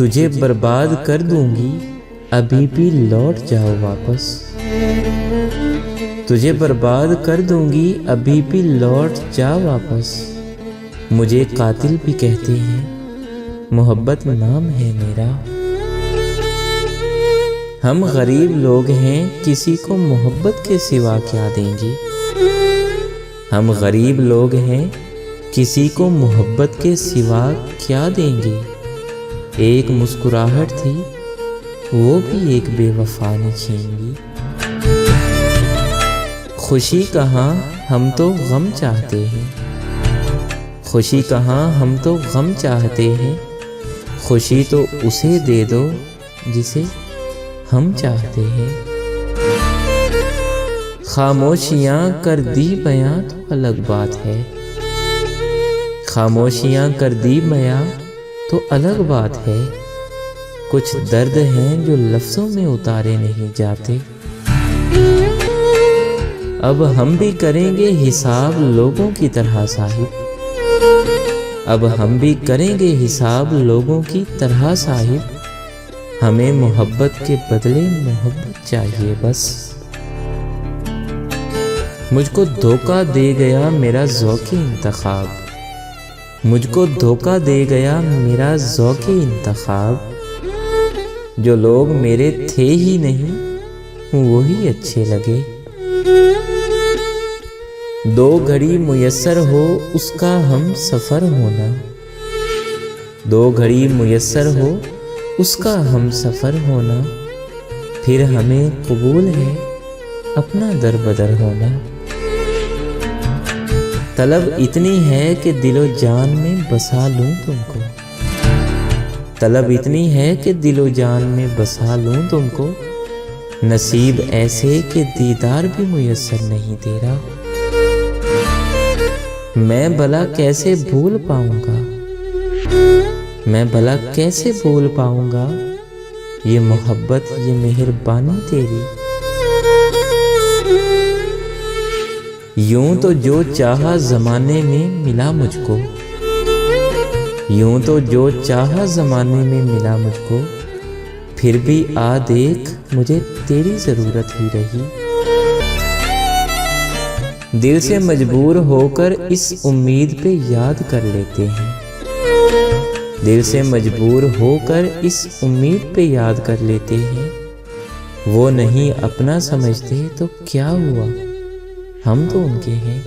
तुझे बर्बाद कर दूंगी, अभी भी लौट जाओ वापस। तुझे बर्बाद कर दूंगी, अभी भी लौट जा वापस। मुझे कातिल भी कहते हैं, मोहब्बत नाम है मेरा। हम गरीब लोग हैं, किसी को मोहब्बत के सिवा क्या देंगे। हम गरीब लोग हैं, किसी को मोहब्बत के सिवा क्या देंगे। एक मुस्कुराहट थी, वो भी एक बेवफा ने छीन ली। खुशी कहाँ, हम तो गम चाहते हैं। खुशी कहाँ, हम तो गम चाहते हैं। खुशी तो उसे दे दो जिसे हम चाहते हैं। खामोशियाँ कर दी बयां तो अलग बात है। खामोशियाँ कर दी बयां तो अलग बात है। कुछ दर्द हैं जो लफ्ज़ों में उतारे नहीं जाते। अब हम भी करेंगे हिसाब लोगों की तरह साहिब। अब हम भी करेंगे हिसाब लोगों की तरह साहिब। हमें मोहब्बत के बदले मोहब्बत चाहिए बस। मुझको धोखा दे गया मेरा ज़ौक़े इंतखाब। मुझको धोखा दे गया मेरा ज़ौक़े इंतखाब। जो लोग मेरे थे ही नहीं, वही अच्छे लगे। दो घड़ी मुयस्सर हो उसका हम सफ़र होना। दो घड़ी मुयस्सर हो उसका हम सफ़र होना। फिर हमें कबूल है अपना दर बदर होना। तलब इतनी है कि दिलो जान में बसा लूं तुमको। तलब इतनी है कि दिलो जान में बसा लूं तुमको। नसीब ऐसे कि दीदार भी मुयस्सर नहीं तेरा। मैं भला कैसे भूल पाऊंगा। मैं भला कैसे भूल पाऊंगा ये मोहब्बत, ये मेहरबानी तेरी। यूं तो जो चाहा ज़माने में मिला मुझको। यूं तो जो चाहा ज़माने में मिला मुझको। फिर भी आ देख मुझे तेरी ज़रूरत ही रही। दिल से मजबूर होकर इस उम्मीद पे याद कर लेते हैं। दिल से मजबूर होकर इस उम्मीद पे याद कर लेते हैं। वो नहीं अपना समझते तो क्या हुआ, हम तो उनके हैं।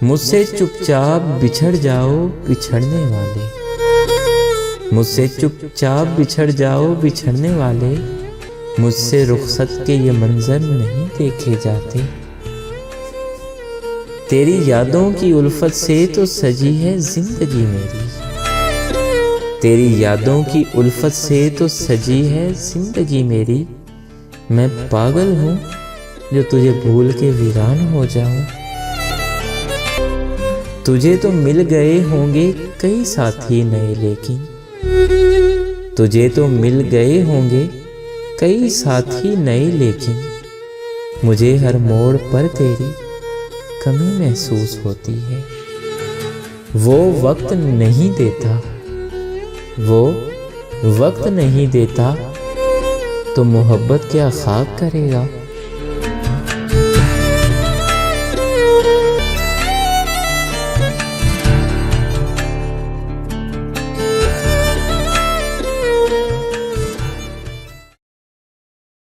मुझसे चुपचाप बिछड़ जाओ बिछड़ने वाले। मुझसे चुपचाप बिछड़ जाओ बिछड़ने वाले। मुझसे रुखसत के ये मंजर नहीं देखे जाते। तेरी यादों की उल्फत से तो सजी है जिंदगी मेरी। तेरी यादों की उल्फत से तो सजी है जिंदगी मेरी। मैं पागल हूँ जो तुझे भूल के वीरान हो जाऊं। तुझे तो मिल गए होंगे कई साथी नए, लेकिन तुझे तो मिल गए होंगे कई साथी नए, लेकिन मुझे हर मोड़ पर तेरी कमी महसूस होती है। वो वक्त नहीं देता, वो वक्त नहीं देता तो मोहब्बत क्या ख्वाब करेगा।